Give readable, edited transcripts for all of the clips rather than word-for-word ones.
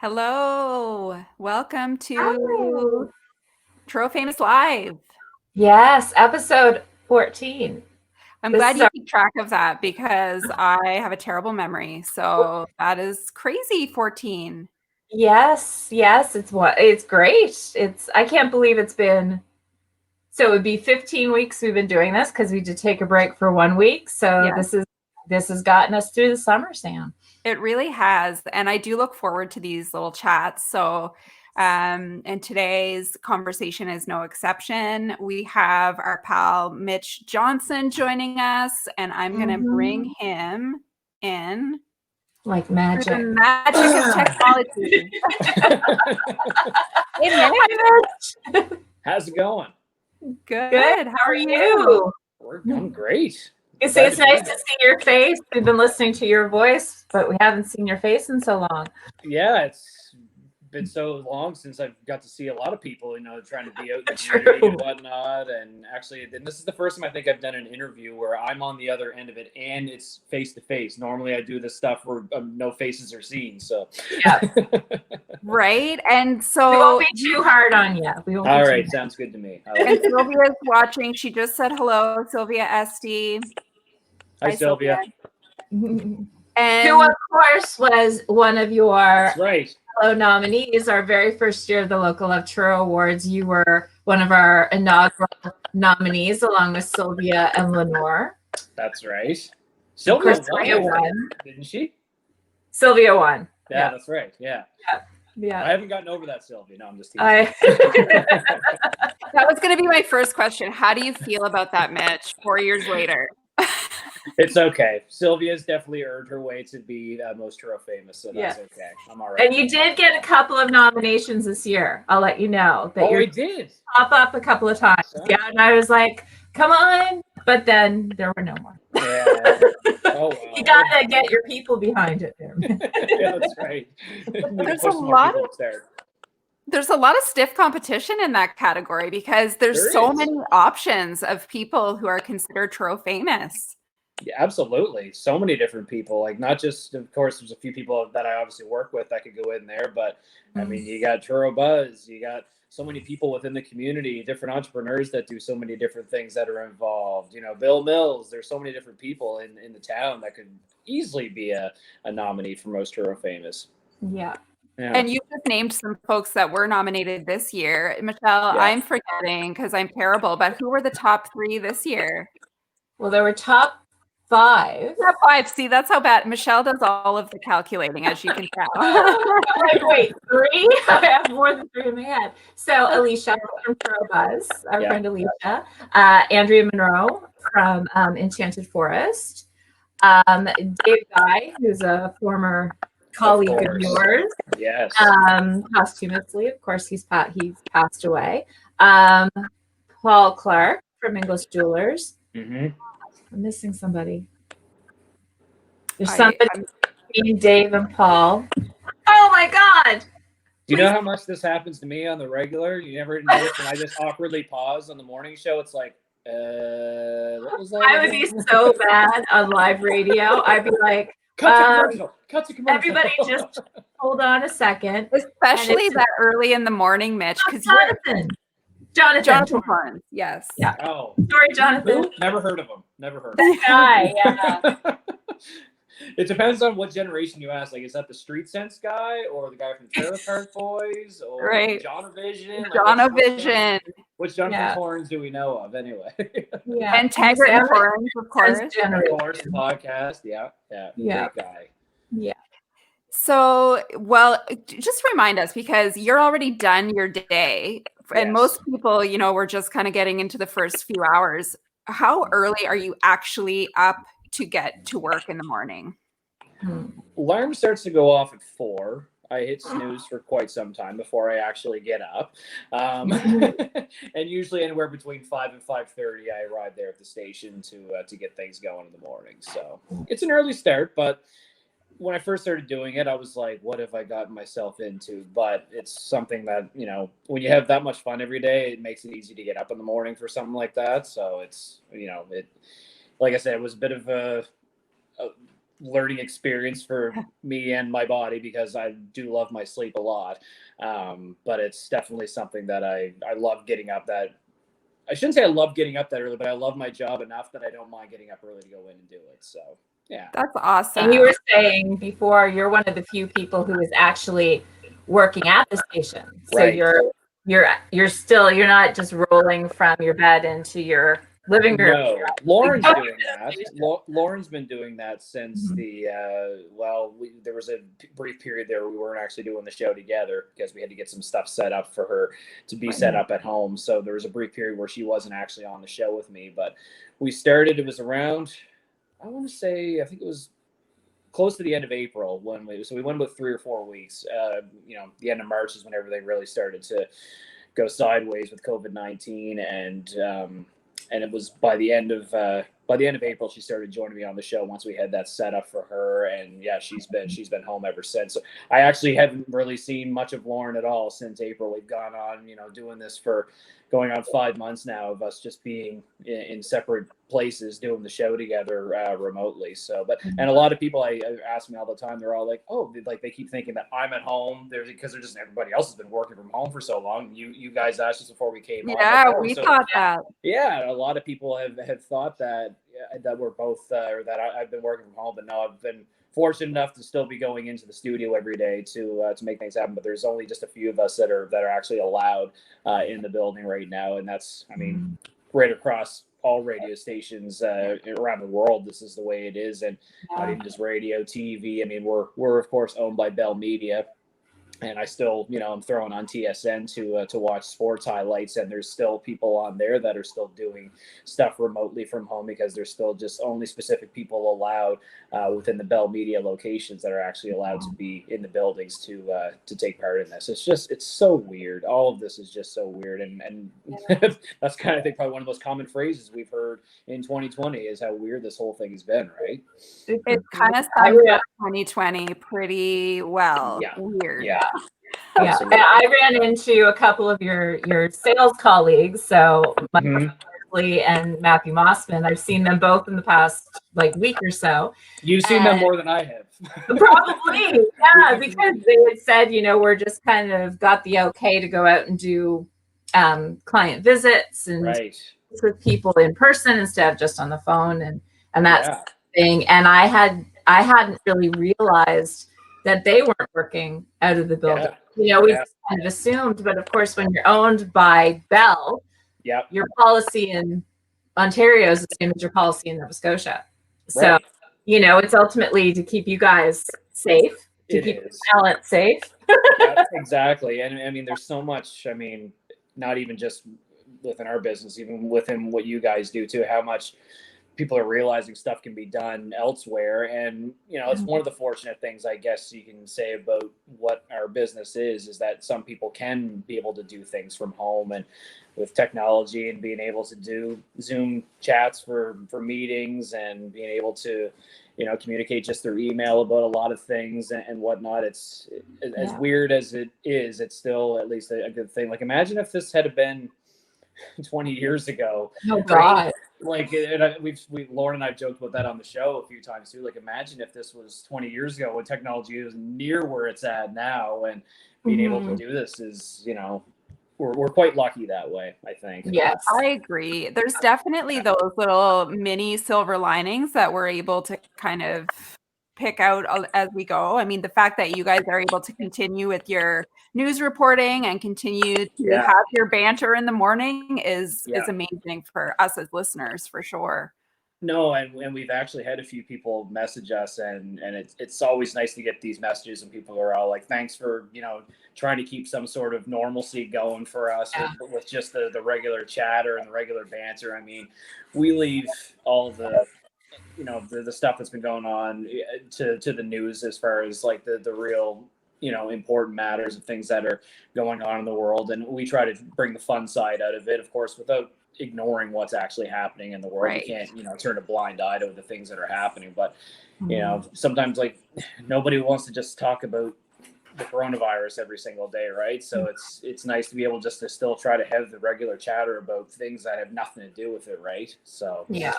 Hello, welcome Hi. to Truro Famous Live. Yes, episode 14. I'm This glad is you our keep track of that because I have a terrible memory. So that is crazy, 14. yes, it's great. I can't believe it's been it would be 15 weeks we've been doing this because we did take a break for 1 week. So Yeah, this has gotten us through the summer, Sam. it really has. And I do look forward to these little chats. And today's conversation is no exception. We have our pal Mitch Johnson joining us, and I'm going to bring Mhm. him in Like through the magic. magic of technology. Hey, Hi, Mitch. How's it going? Good. Good. How How are are you? you? I'm great. You see, Glad it's to be nice to here. see your face. We've been listening to your voice, but we haven't seen your face in so long. Yeah, it's been so long since I've got to see a lot of people, trying to be out in the community and True. whatnot. And actually, this is the first time I think I've done an interview where I'm on the other end of it and it's face to face. Normally, I do this stuff where no faces are seen. So, Yeah. Right. And We won't so, be too hard on you. We won't be all too right, sounds good to me. I like and it. Sylvia's watching. She just said hello, Sylvia SD. Hi, Hi, Sylvia. Sylvia. Who, And of course, was one of your That's right. fellow nominees our very first year of the Local Love Truro Awards. You were one of our inaugural nominees, along with Sylvia and Lenore. That's right. Of Sylvia course, won, Sylvia I think, won. didn't she? Sylvia won. Yeah, that's right. Yeah. Yeah. I haven't gotten over that, Sylvia. No, I'm just teasing. I that was going to be my first question. How do you feel about that, Mitch, 4 years later? It's okay. Sylvia's definitely earned her way to be most Truro famous, so that's okay. I'm all right. And you did get a couple of nominations this year. I'll let you know that I you're did. pop up a couple of times. Awesome. Yeah, and I was like, come on. But then there were no more. Yeah. Oh, wow. You gotta get your people behind it there. Yeah, that's right. There's a lot of stiff competition in that category because there's so many options of people who are considered Truro famous. Yeah, absolutely. So many different people. Like, not just, of course, there's a few people that I obviously work with that could go in there, but I mean, you got Truro Buzz, you got so many people within the community, different entrepreneurs that do so many different things that are involved. Bill Mills, there's so many different people in the town that could easily be a nominee for most Truro famous. Yeah. And you just named some folks that were nominated this year. Michelle, Yeah. I'm forgetting because I'm terrible, but who were the top 3 this year? Well, there were top 5. Top 5. See, that's how bad Michelle does all of the calculating, as you can tell. Like, wait, 3? I have more than 3 in my head. So Alicia from Truro Buzz, our friend Alicia, Andrea Monroe from Enchanted Forest, Dave Guy, who's a former colleague of yours. Yes. Posthumously, of course, he's passed away. Paul Clark from English Jewelers. Mm-hmm. I'm missing somebody. There's somebody between Dave and Paul. Oh my God! Do you know how much this happens to me on the regular? You never notice when I just awkwardly pause on the morning show? It's like, what was that? I would be so bad on live radio. I'd be like, cut to commercial. Cut to commercial. Everybody just hold on a second. Especially that early in the morning, Mitch, because Jonathan Barnes. Yes. Yeah. Oh. Sorry, Jonathan. Who? Never heard of him. Never heard of him. That guy, yeah. It depends on what generation you ask. Like, is that the Street Sense guy or the guy from Trailer Park Boys or Jonavision? Jonavision. Which Jonathan Torrens do we know of anyway? Yeah. And Taggart Torrens, of course. Of course, the podcast. Yeah. Great guy. Yeah. So, well, just remind us, because you're already done your day, and most people, we're just kind of getting into the first few hours. How early are you actually up to get to work in the morning? Alarm starts to go off at 4. I hit snooze for quite some time before I actually get up. And usually anywhere between 5 and 5:30, I arrive there at the station to get things going in the morning. So it's an early start, but when I first started doing it, I was like, what have I gotten myself into? But it's something that, when you have that much fun every day, it makes it easy to get up in the morning for something like that. So it's, like I said, it was a bit of learning experience for me and my body, because I do love my sleep a lot. But it's definitely something that I love getting up that. I shouldn't say I love getting up that early, but I love my job enough that I don't mind getting up early to go in and do it. So, yeah. That's awesome. And you were saying before, you're one of the few people who is actually working at the station. So Right. you're still, you're not just rolling from your bed into your living room. No, Lauren's doing that. Lauren's been doing that since there was a brief period there where we weren't actually doing the show together because we had to get some stuff set up for her to be set up at home. So there was a brief period where she wasn't actually on the show with me, but we started, it was around, I want to say, I think it was close to the end of April so we went with 3 or 4 weeks. The end of March is when everything really started to go sideways with COVID-19, and it was by the end of April she started joining me on the show once we had that set up for her. And yeah, she's been home ever since. So I actually haven't really seen much of Lauren at all since April. We've gone on, doing this for going on 5 months now of us just being in separate places doing the show together remotely. So, and a lot of people I ask me all the time, they're all like, oh, like they keep thinking that I'm at home because they're just, everybody else has been working from home for so long. You guys asked us before we came on. Yeah, like, oh, we thought that. Yeah, a lot of people have thought that we're both or that I've been working from home, but no, I've been fortunate enough to still be going into the studio every day to make things happen. But there's only just a few of us that are actually allowed in the building right now, and that's, I mean, right across all radio stations around the world. This is the way it is, and not even just radio, TV. I mean, we're of course owned by Bell Media. And I still, I'm throwing on TSN to watch sports highlights, and there's still people on there that are still doing stuff remotely from home because there's still just only specific people allowed within the Bell Media locations that are actually allowed to be in the buildings to take part in this. It's so weird. All of this is just so weird, and that's kind of, I think, probably one of the most common phrases we've heard in 2020 is how weird this whole thing has been, right? It kind of sums up 2020 pretty well. Yeah. Weird. Yeah. I ran into a couple of your sales colleagues, so Mike Barkley and Matthew Mossman. I've seen them both in the past week or so. You've seen them more than I have. Probably, yeah, because they had said, we're just kind of got the okay to go out and do client visits and with people in person instead of just on the phone, and that thing. And I hadn't really realized that they weren't working out of the building. We kind of assumed, but of course, when you're owned by Bell, your policy in Ontario is the same as your policy in Nova Scotia. So, it's ultimately to keep you guys safe, to keep the talent safe. Exactly. And I mean, there's so much, I mean, not even just within our business, even within what you guys do too, how much people are realizing stuff can be done elsewhere. And, it's one of the fortunate things, I guess you can say about what our business is that some people can be able to do things from home, and with technology and being able to do Zoom chats for meetings and being able to, communicate just through email about a lot of things and whatnot. It's as weird as it is, it's still at least a good thing. Like, imagine if this had been 20 years ago. Oh God. Like, Lauren and I have joked about that on the show a few times too. Like, imagine if this was 20 years ago when technology is near where it's at now, and being able to do this is, we're quite lucky that way, I think. Yes, I agree. There's definitely those little mini silver linings that we're able to kind of pick out as we go. I mean, the fact that you guys are able to continue with your news reporting and continue to have your banter in the morning is amazing for us as listeners, for sure. No, and we've actually had a few people message us, and it's always nice to get these messages, and people are all like, thanks for, trying to keep some sort of normalcy going for us with just the regular chatter and the regular banter. I mean, we leave all the the stuff that's been going on to the news as far as like the real, important matters of things that are going on in the world. And we try to bring the fun side out of it, of course, without ignoring what's actually happening in the world. You can't, turn a blind eye to the things that are happening. But, sometimes like nobody wants to just talk about the coronavirus every single day, right? So it's nice to be able just to still try to have the regular chatter about things that have nothing to do with it, right? So yeah.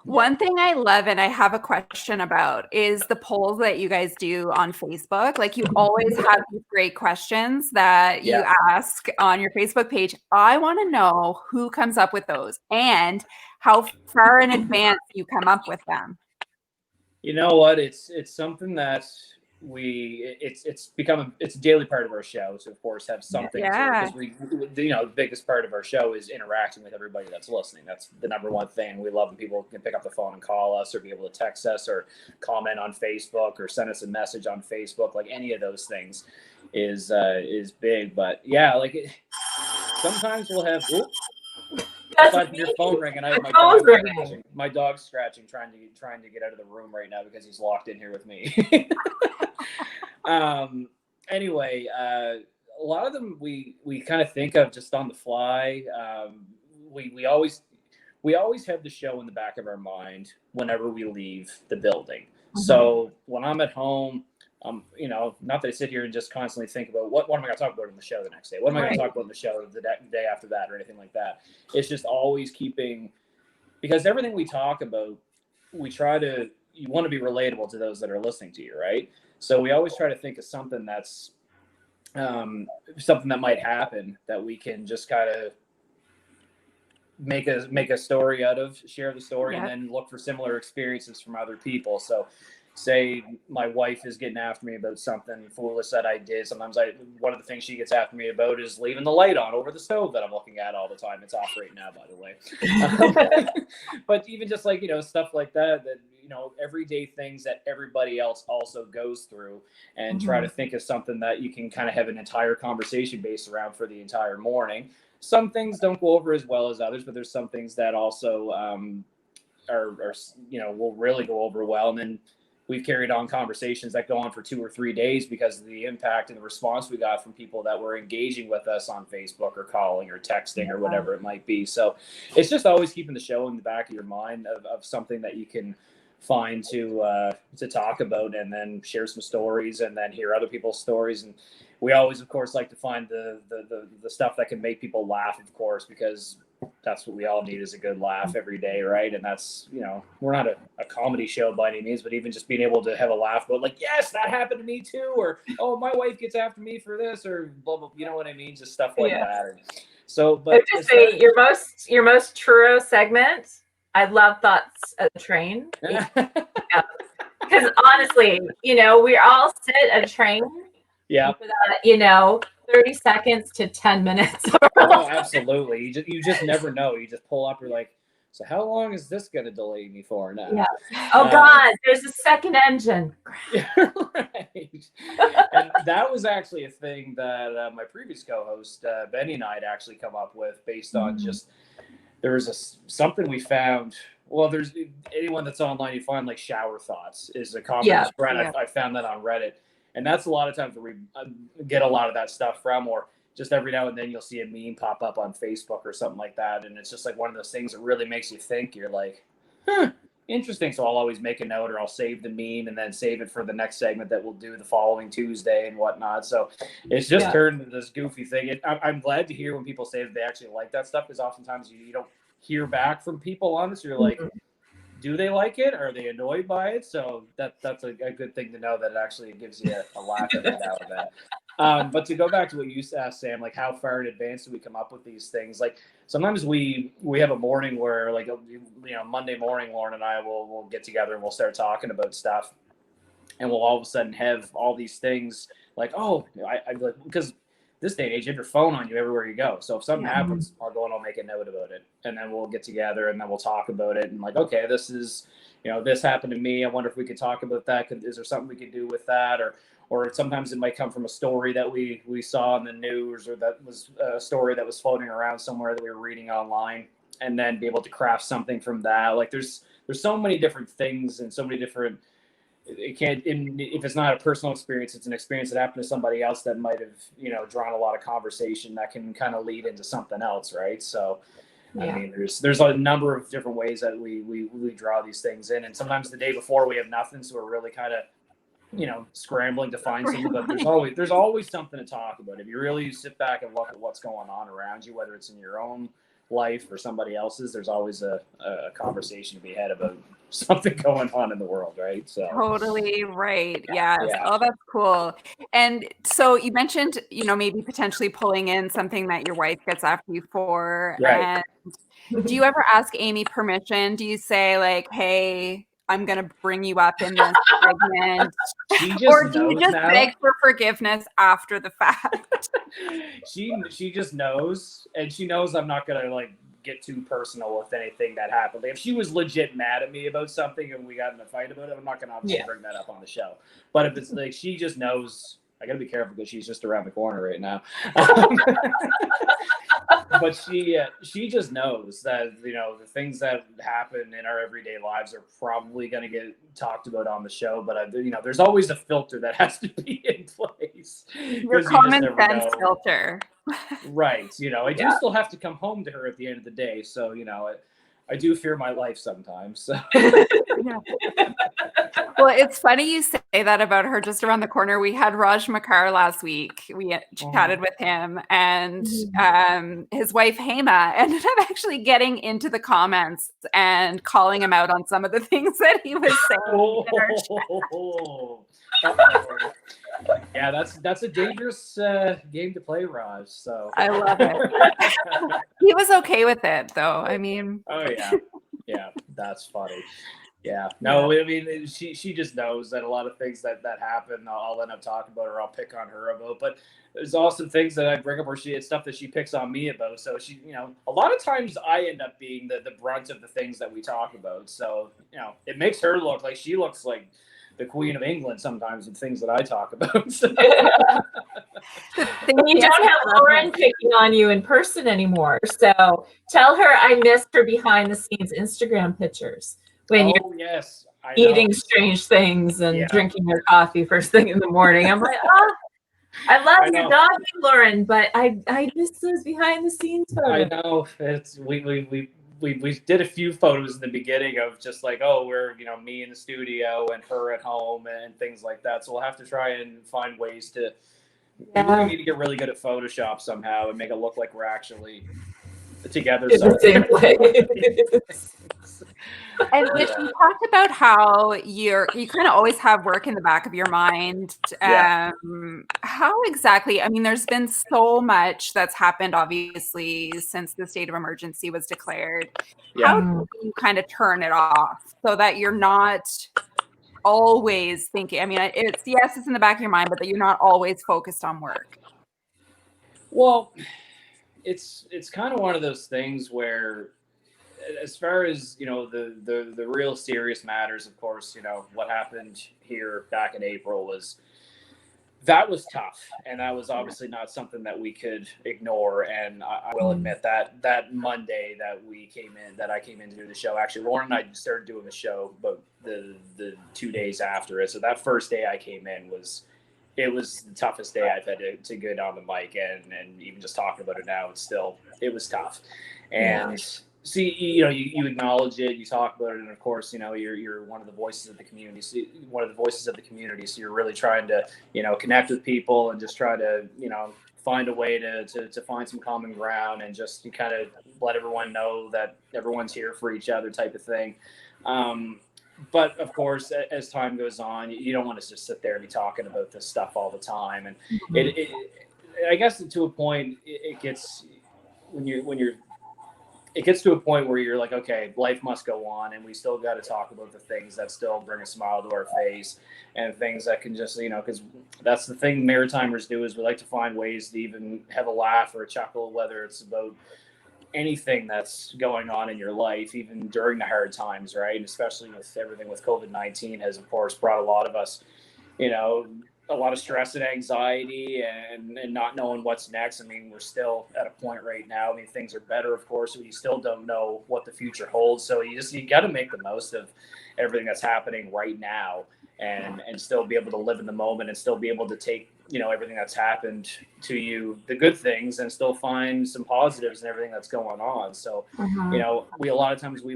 One thing I love and I have a question about is the polls that you guys do on Facebook. Like you always have these great questions that you ask on your Facebook page. I want to know who comes up with those and how far in advance you come up with them. You know what? It's something that it's become it's a daily part of our show to of course have something because we the biggest part of our show is interacting with everybody that's listening. That's the number one thing. We love when people can pick up the phone and call us or be able to text us or comment on Facebook or send us a message on Facebook. Like any of those things is big. But yeah, like sometimes we'll have aside from your phone ringing, I have my dog's scratching, trying to get out of the room right now because he's locked in here with me. Anyway, a lot of them we kind of think of just on the fly. We always have the show in the back of our mind whenever we leave the building. Mm-hmm. So when I'm at home, not that I sit here and just constantly think about what am I going to talk about in the show the next day? What am I going to talk about in the show the day after that or anything like that? It's just always because everything we talk about, you want to be relatable to those that are listening to you, right? So we always try to think of something that's something that might happen that we can just kind of make a story out of, share the story, and then look for similar experiences from other people. So say my wife is getting after me about something foolish that I did. Sometimes one of the things she gets after me about is leaving the light on over the stove that I'm looking at all the time. It's off right now, by the way. But even just like, stuff like that, everyday things that everybody else also goes through and try to think of something that you can kind of have an entire conversation based around for the entire morning. Some things don't go over as well as others, but there's some things that also are will really go over well. And then we've carried on conversations that go on for 2 or 3 days because of the impact and the response we got from people that were engaging with us on Facebook or calling or texting or whatever it might be. So it's just always keeping the show in the back of your mind of something that you can find to talk about and then share some stories and then hear other people's stories. And we always, of course, like to find the stuff that can make people laugh, of course, because that's what we all need is a good laugh every day, right? And that's, we're not a comedy show by any means, but even just being able to have a laugh about like, yes, that happened to me too, or, oh, my wife gets after me for this, or blah, blah, you know what I mean? Just stuff like that. So, but just say your most Truro segment, I love thoughts of the train. Because honestly, we all sit at a train. Yeah. 30 seconds to 10 minutes. Oh, absolutely. You just never know. You just pull up. You're like, so how long is this going to delay me for now? Yeah. Oh God, there's a second engine. Right. And that was actually a thing that my previous co-host Benny and I had actually come up with based on just there was something we found. Well, there's anyone that's online, you find like shower thoughts is a common thread. I found that on Reddit. And that's a lot of times where we get a lot of that stuff from, or just every now and then you'll see a meme pop up on Facebook or something like that. And it's just like one of those things that really makes you think. You're like, interesting. So I'll always make a note or I'll save the meme and then save it for the next segment that we'll do the following Tuesday and whatnot. So it's just turned into this goofy thing. I'm glad to hear when people say that they actually like that stuff because oftentimes you don't hear back from people on it. So you're like, do they like it? Are they annoyed by it? So that's a good thing to know that it actually gives you a laugh every now and then. But to go back to what you asked, Sam, like how far in advance do we come up with these things? Like sometimes we have a morning where like, Monday morning, Lauren and I will get together and we'll start talking about stuff. And we'll all of a sudden have all these things like, oh, I like, because this day and age, you have your phone on you everywhere you go. So if something happens, I'll go and I'll make a note about it. And then we'll get together and then we'll talk about it. And like, okay, this is, this happened to me. I wonder if we could talk about that. Is there something we could do with that? Or sometimes it might come from a story that we saw in the news or that was a story that was floating around somewhere that we were reading online and then be able to craft something from that. Like there's so many different things and so many different, if it's not a personal experience, it's an experience that happened to somebody else that might have, drawn a lot of conversation that can kind of lead into something else. Right. So, I mean, there's a number of different ways that we draw these things in. And sometimes the day before we have nothing. So we're really kind of, scrambling to find something, but there's always something to talk about. If you really sit back and look at what's going on around you, whether it's in your own life or somebody else's, there's always a conversation to be had about something going on in the world, right? So Totally right. Yes. yeah. Oh, that's cool. And so you mentioned, maybe potentially pulling in something that your wife gets after you for. Right. And do you ever ask Amy permission? Do you say like, "Hey, I'm going to bring you up in this segment," She just or do you knows just now. beg for forgiveness after the fact? She just knows, and she knows I'm not gonna like get too personal with anything that happened. Like, if she was legit mad at me about something and we got in a fight about it, I'm not gonna obviously bring that up on the show. But if it's like, she just knows, I gotta be careful because she's just around the corner right now. But she just knows that, the things that happen in our everyday lives are probably going to get talked about on the show. But there's always a filter that has to be in place. Your common sense filter. Right. I do still have to come home to her at the end of the day. So, I do fear my life sometimes. So. Yeah. Well, it's funny you say that about her just around the corner. We had Raj Makar last week. We chatted with him, and his wife Hema ended up actually getting into the comments and calling him out on some of the things that he was saying. Yeah, that's a dangerous game to play, Raj. So I love it. He was okay with it, though. I mean, oh yeah, that's funny. Yeah, no, I mean, she just knows that a lot of things that happen, I'll end up talking about, or I'll pick on her about. But there's also things that I bring up where it's stuff that she picks on me about. So she, a lot of times I end up being the brunt of the things that we talk about. So it makes her look like she looks like the Queen of England sometimes with things that I talk about. So. You don't have Lauren picking on you in person anymore. So tell her I missed her behind the scenes Instagram pictures when you're eating strange things and drinking your coffee first thing in the morning. I'm like, I love your doggy, Lauren, but I miss those behind the scenes photos. I know. It's we did a few photos in the beginning of just like, we're, me in the studio and her at home and things like that. So we'll have to try and find ways to, we need to get really good at Photoshop somehow and make it look like we're actually together. In the same place. And Mitch, you talked about how you kind of always have work in the back of your mind. How exactly? I mean, there's been so much that's happened, obviously, since the state of emergency was declared. How do you kind of turn it off so that you're not always thinking? I mean, it's in the back of your mind, but that you're not always focused on work. Well, it's kind of one of those things where, as far as the real serious matters, of course, what happened here back in April was tough, and that was obviously not something that we could ignore. And I will admit that Monday that I came in to do the show, actually Lauren and I started doing the show, but the 2 days after it. So that first day I came in was the toughest day I've had to get on the mic, and even just talking about it now, it was tough. And see, you acknowledge it, you talk about it, and of course, you're one of the voices of the community. So you're really trying to, connect with people and just try to, find a way to find some common ground and just to kind of let everyone know that everyone's here for each other, type of thing. But of course, as time goes on, you don't want to just sit there and be talking about this stuff all the time. And I guess to a point, it gets it gets to a point where you're like, okay, life must go on, and we still got to talk about the things that still bring a smile to our face, and things that can just, because that's the thing Maritimers do, is we like to find ways to even have a laugh or a chuckle, whether it's about anything that's going on in your life, even during the hard times, right? And especially with everything with COVID-19 has, of course, brought a lot of us, a lot of stress and anxiety and not knowing what's next. I mean, we're still at a point right now. I mean, things are better, of course, but you still don't know what the future holds. So you got to make the most of everything that's happening right now, and still be able to live in the moment, and still be able to take, everything that's happened to you, the good things, and still find some positives in everything that's going on. So, a lot of times I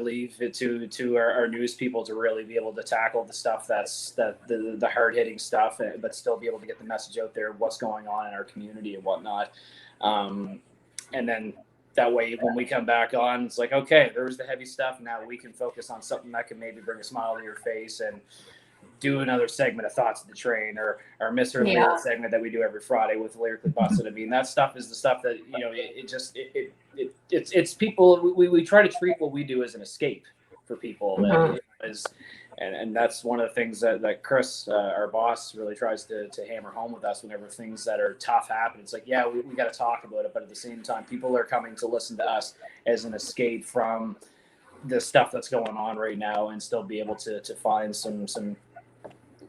leave it to our news people to really be able to tackle the stuff the hard hitting stuff, but still be able to get the message out there of what's going on in our community and whatnot. And then that way, when we come back on, it's like, okay, there's the heavy stuff. Now we can focus on something that can maybe bring a smile to your face and do another segment of Thoughts of the Train or Mr. Lyric segment that we do every Friday with Lyrically Busted. I mean, that stuff is the stuff that, you know, it's people, we try to treat what we do as an escape for people. And that's one of the things that Chris, our boss, really tries to hammer home with us whenever things that are tough happen. It's like, yeah, we got to talk about it, but at the same time, people are coming to listen to us as an escape from the stuff that's going on right now and still be able to find some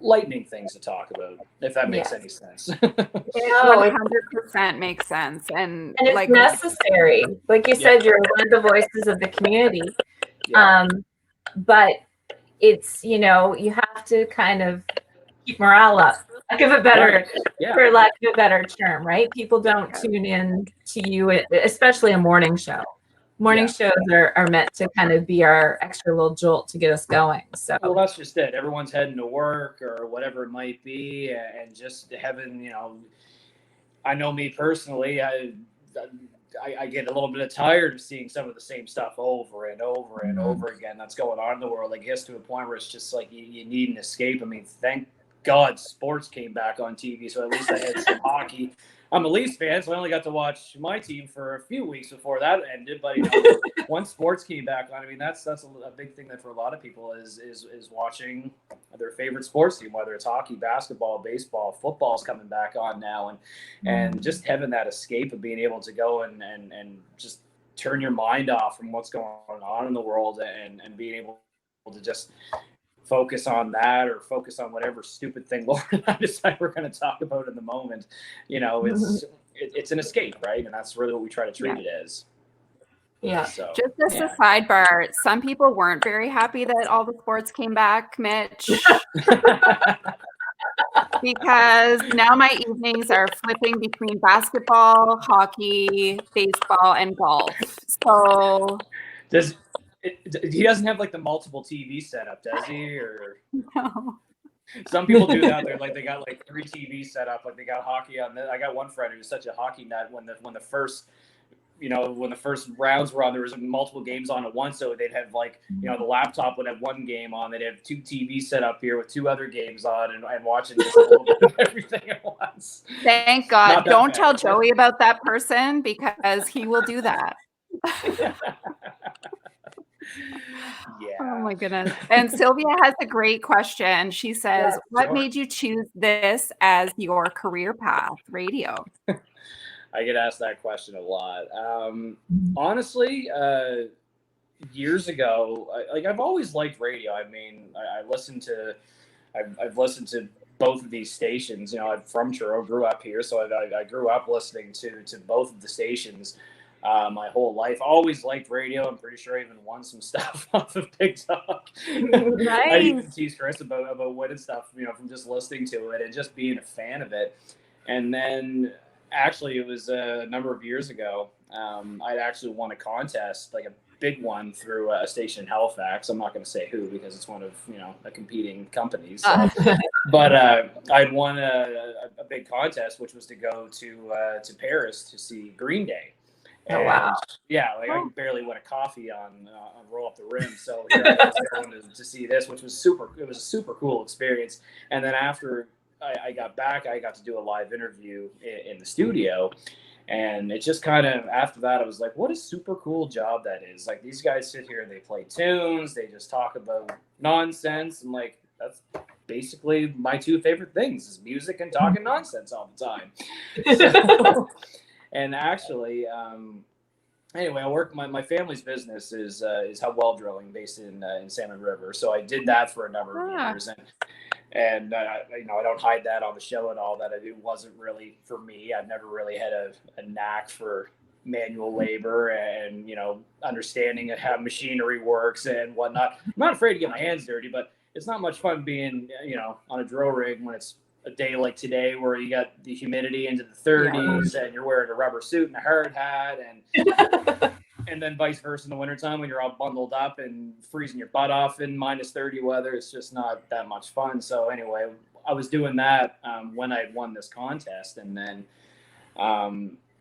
lightning things to talk about, if that makes any sense. 100% makes sense. And it's like necessary. Like you said, you're one of the voices of the community. But it's, you know, you have to kind of keep morale up. For lack of a better term, right? People don't tune in to you, especially a morning show. Morning shows are meant to kind of be our extra little jolt to get us going. So well, that's just it. Everyone's heading to work or whatever it might be, and just having, you know, I know me personally, I get a little bit tired of seeing some of the same stuff over and over and over again that's going on in the world. Like, it gets to a point where it's just like you need an escape. I mean, thank God sports came back on TV, so at least I had some hockey. I'm a Leafs fan, so I only got to watch my team for a few weeks before that ended. But, you know, once sports came back on, I mean, that's a big thing that for a lot of people is watching their favorite sports team, whether it's hockey, basketball, baseball, football's coming back on now, and just having that escape of being able to go and just turn your mind off from what's going on in the world and being able to just focus on that or focus on whatever stupid thing Lauren and I decide we're going to talk about in the moment. You know, it's an escape, right? And that's really what we try to treat it as. Yeah. So, just as a sidebar, some people weren't very happy that all the sports came back, Mitch. Because now my evenings are flipping between basketball, hockey, baseball, and golf. So he doesn't have like the multiple TV setup, does he? Or no. Some people do that. They're like, they got like 3 TVs set up. Like, they got hockey on. I got one friend who's such a hockey nut. When the first rounds were on, there was multiple games on at once. So they'd have, like, you know, the laptop would have one game on. They'd have 2 TVs set up here with 2 other games on and watching just a little bit of everything at once. Thank God. Don't tell Joey about that person, because he will do that. Oh my goodness. And Sylvia has a great question. She says, what made you choose this as your career path, radio? I get asked that question a lot. Honestly, years ago, I've always liked radio. I mean, I've listened to both of these stations. You know, I'm from Truro, grew up here, so I grew up listening to both of the stations my whole life. Always liked radio. I'm pretty sure I even won some stuff off of TikTok. Nice. I even tease Chris about winning stuff, you know, from just listening to it and just being a fan of it. And then actually, it was a number of years ago. I'd actually won a contest, like a big one, through a station in Halifax. I'm not going to say who because it's one of, you know, the competing companies. But I'd won a big contest, which was to go to Paris to see Green Day. And, wow! Yeah, like I barely win a coffee on Roll Up the Rim. So here I was going to see this, which was super. It was a super cool experience. And then after I got back, I got to do a live interview in the studio. And it just kind of, after that, I was like, what a super cool job that is. Like, these guys sit here and they play tunes. They just talk about nonsense. And, like, that's basically my 2 favorite things is music and talking nonsense all the time. So, and actually, anyway, I work, my family's business is hub well drilling based in Salmon River. So I did that for a number of years. And you know, I don't hide that on the show at all, that it wasn't really for me. I've never really had a knack for manual labor and, you know, understanding how machinery works and whatnot. I'm not afraid to get my hands dirty, but it's not much fun being, you know, on a drill rig when it's a day like today where you got the humidity into the 30s and you're wearing a rubber suit and a hard hat and then vice versa in the wintertime when you're all bundled up and freezing your butt off in -30 weather. It's just not that much fun. So anyway, I was doing that when I won this contest. And then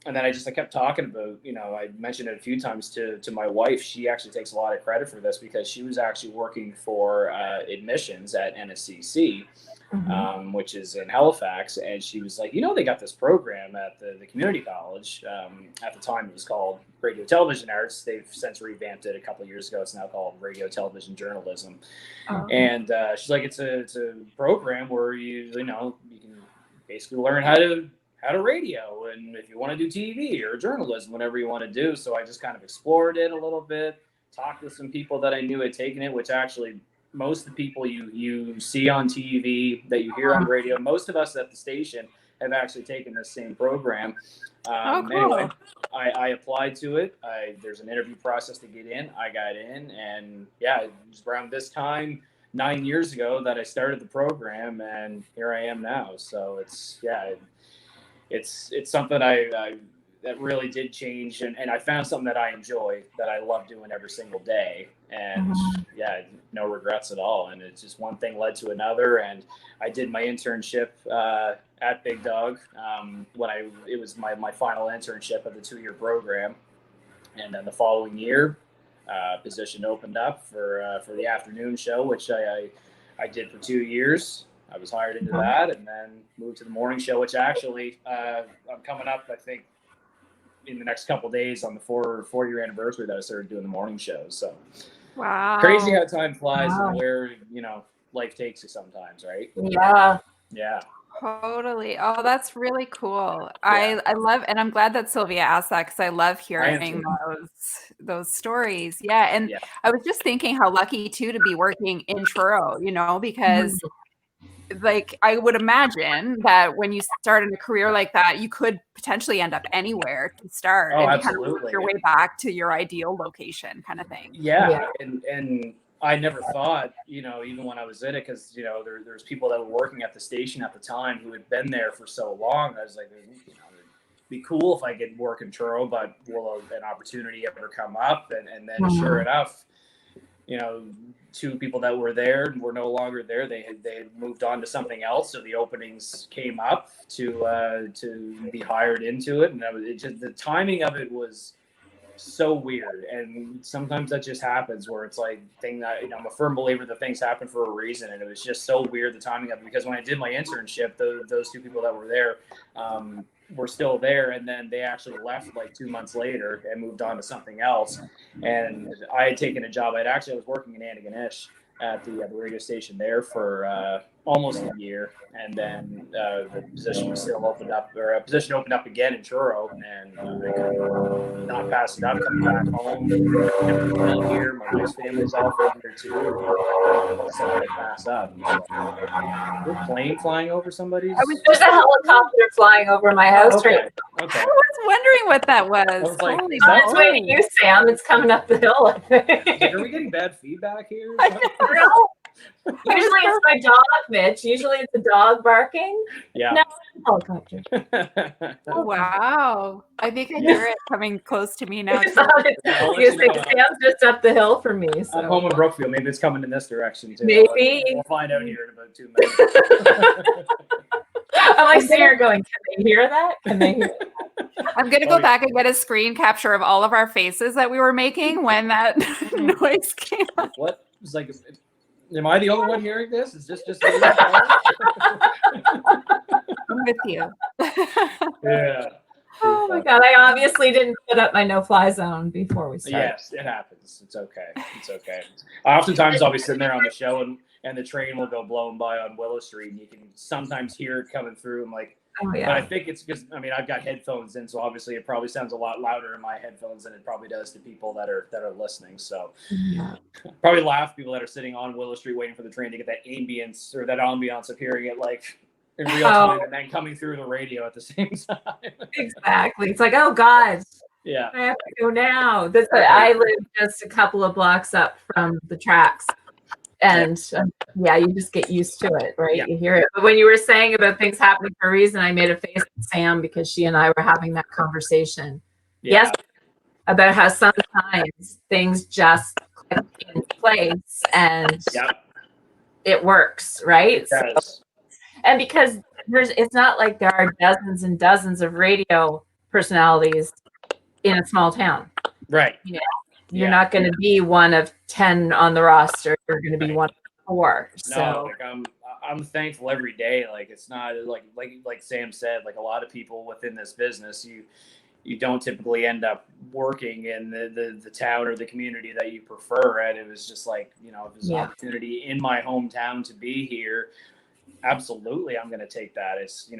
and then I kept talking about, I mentioned it a few times to my wife. She actually takes a lot of credit for this because she was actually working for admissions at NSCC, which is in Halifax. And she was like, they got this program at the community college. At the time, it was called Radio Television Arts. They've since revamped it a couple of years ago. It's now called Radio Television Journalism. And she's like, it's a program where you can basically learn how to radio, and if you want to do TV or journalism, whatever you want to do. So I just kind of explored it a little bit, talked with some people that I knew had taken it, which actually most of the people you see on TV, that you hear on radio, most of us at the station have actually taken this same program. Cool. Anyway, I applied to it. There's an interview process to get in. I got in, and it was around this time 9 years ago that I started the program, and here I am now. So it's something that really did change, and I found something that I enjoy, that I love doing every single day, and no regrets at all. And it's just one thing led to another, and I did my internship at Big Dog it was my final internship of the 2-year program, and then the following year, position opened up for the afternoon show, which I did for 2 years. I was hired into that, and then moved to the morning show, which actually I'm coming up, I think, in the next couple of days on the four-year anniversary that I started doing the morning shows. So crazy how time flies and where life takes you sometimes, right? Yeah. Totally. Oh, that's really cool. I love, and I'm glad that Sylvia asked that, because I love hearing those stories. Yeah. And I was just thinking how lucky too to be working in Truro, because like I would imagine that when you start in a career like that, you could potentially end up anywhere to start, and you kind of work your way back to your ideal location, kind of thing. And I never thought, even when I was in it, because there's people that were working at the station at the time who had been there for so long. I was like, it'd be cool if I could work in Truro, but will an opportunity ever come up? And then sure enough, two people that were there were no longer there. They had moved on to something else, so the openings came up to be hired into it, and the timing of it was so weird. And sometimes that just happens, where it's like I'm a firm believer that things happen for a reason, and it was just so weird, the timing of it, because when I did my internship, those two people that were there were still there, and then they actually left like 2 months later and moved on to something else. And I had taken a job. I was working in Antigonish at the radio station there for almost a year, and then the position was still opened up, or a position opened up again in Truro, and I could not pass it up. Coming back home, well here, my wife's family's all from here too. So I pass up. A plane flying over somebody's. There's a helicopter flying over my house right now. Okay. I was wondering what that was. I was like, Holy on its way to you, Sam. It's coming up the hill, I think. Are we getting bad feedback here? Usually it's my dog, Mitch. Usually it's a dog barking. Yeah. No, it's a helicopter. Oh, wow. I think I hear it coming close to me now. Sam's just up the hill from me. So. I'm home in Brookfield. Maybe it's coming in this direction too. Maybe. We'll find out here in about 2 minutes. I'm like sitting here going, can they hear that? Can they hear that? I'm going to go back and get a screen capture of all of our faces that we were making when that noise came up. What? It's like, am I the only one hearing this? Is this just me? I'm with you. Yeah. Oh my God. I obviously didn't put up my no-fly zone before we started. Yes, it happens. It's okay. It's okay. Oftentimes I'll be sitting there on the show, and the train will go blowing by on Willow Street, and you can sometimes hear it coming through. I'm like, oh, yeah. But I think it's because, I've got headphones in, so obviously it probably sounds a lot louder in my headphones than it probably does to people that are listening. So probably laugh, people that are sitting on Willow Street waiting for the train to get that ambience of hearing it like in real time, and then coming through the radio at the same time. Exactly. It's like, oh God. Yeah. I have to go now. I live just a couple of blocks up from the tracks. And you just get used to it, right? Yeah. You hear it. But when you were saying about things happening for a reason, I made a face at Sam because she and I were having that conversation. Yeah. Yes, about how sometimes things just click in place and it works, right? It does. And because it's not like there are dozens and dozens of radio personalities in a small town. Right. You know, you're not going to be one of 10 on the roster. You're going to be one of 4. So no, like I'm thankful every day. Like it's not like Sam said, like a lot of people within this business, you don't typically end up working in the town or the community that you prefer. And it was just like, if there's an opportunity in my hometown to be here, absolutely, I'm going to take that. It's,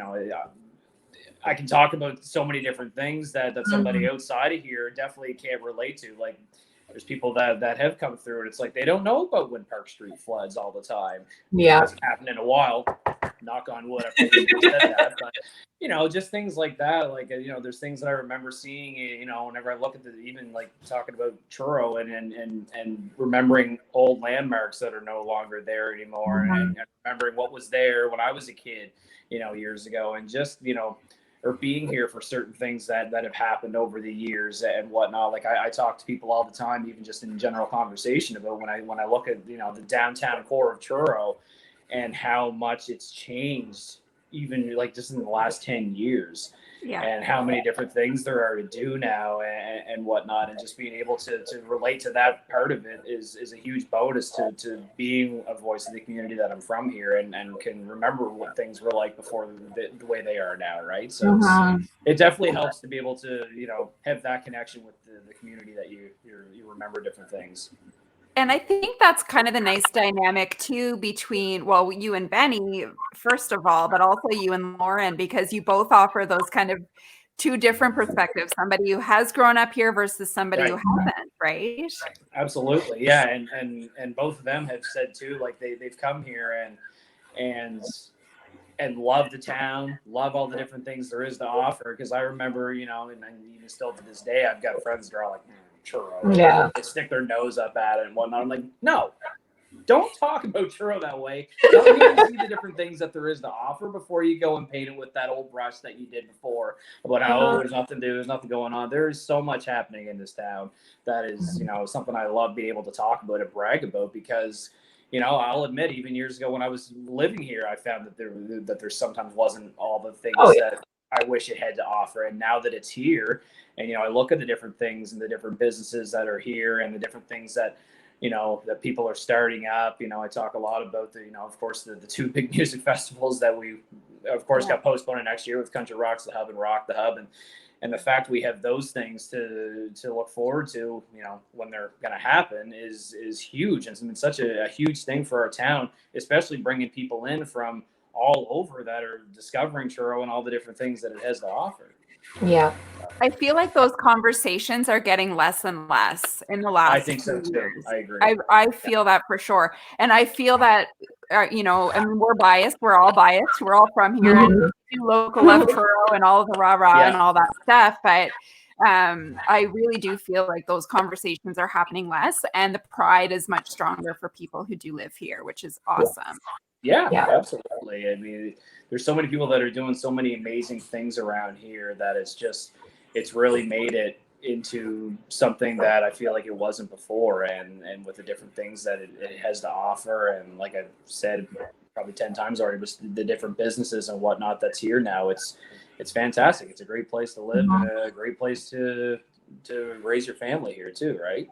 I can talk about so many different things that somebody outside of here definitely can't relate to. Like there's people that have come through and it's like, they don't know about when Park Street floods all the time. Yeah. It hasn't happened in a while. Knock on wood. I probably said that, but just things like that. Like, there's things that I remember seeing, whenever I look at even like talking about Truro and remembering old landmarks that are no longer there anymore. And remembering what was there when I was a kid, years ago, and just, or being here for certain things that have happened over the years and whatnot. Like I talk to people all the time, even just in general conversation about when I look at, the downtown core of Truro and how much it's changed, even like just in the last 10 years. Yeah. And how many different things there are to do now and whatnot. And just being able to relate to that part of it is a huge bonus to being a voice of the community that I'm from here and can remember what things were like before the way they are now, right? So it definitely helps to be able to, have that connection with the community that you remember different things. And I think that's kind of the nice dynamic too between, well, you and Benny, first of all, but also you and Lauren, because you both offer those kind of 2 different perspectives, somebody who has grown up here versus somebody who hasn't, right? Absolutely. Yeah. And both of them have said too, like they've come here and love the town, love all the different things there is to offer. Because I remember, and even still to this day, I've got friends that are like, Truro. Yeah. They stick their nose up at it and whatnot. I'm like, no, don't talk about Truro that way. Don't even see the different things that there is to offer before you go and paint it with that old brush that you did before about how there's nothing to do, there's nothing going on. There is so much happening in this town that is, something I love being able to talk about and brag about because, I'll admit, even years ago when I was living here, I found that there sometimes wasn't all the things that I wish it had to offer. And now that it's here, and I look at the different things and the different businesses that are here and the different things that that people are starting up. I talk a lot about of course, the 2 big music festivals that we, of course, got postponed next year with Country Rocks the Hub and Rock the Hub, and the fact we have those things to look forward to, when they're going to happen is huge. And it's been such a huge thing for our town, especially bringing people in from all over that are discovering Truro and all the different things that it has to offer. Yeah. I feel like those conversations are getting less and less in the last I think so too. years. I agree. I feel that for sure. And I feel that, I mean, we're biased. We're all biased. We're all from here and do local love Truro and all of the rah-rah and all that stuff. But I really do feel like those conversations are happening less and the pride is much stronger for people who do live here, which is awesome. Yeah, absolutely. I mean, there's so many people that are doing so many amazing things around here that it's really made it into something that I feel like it wasn't before, and with the different things that it has to offer. And like I've said probably 10 times already, just the different businesses and whatnot that's here now. It's fantastic. It's a great place to live and a great place to raise your family here too, right?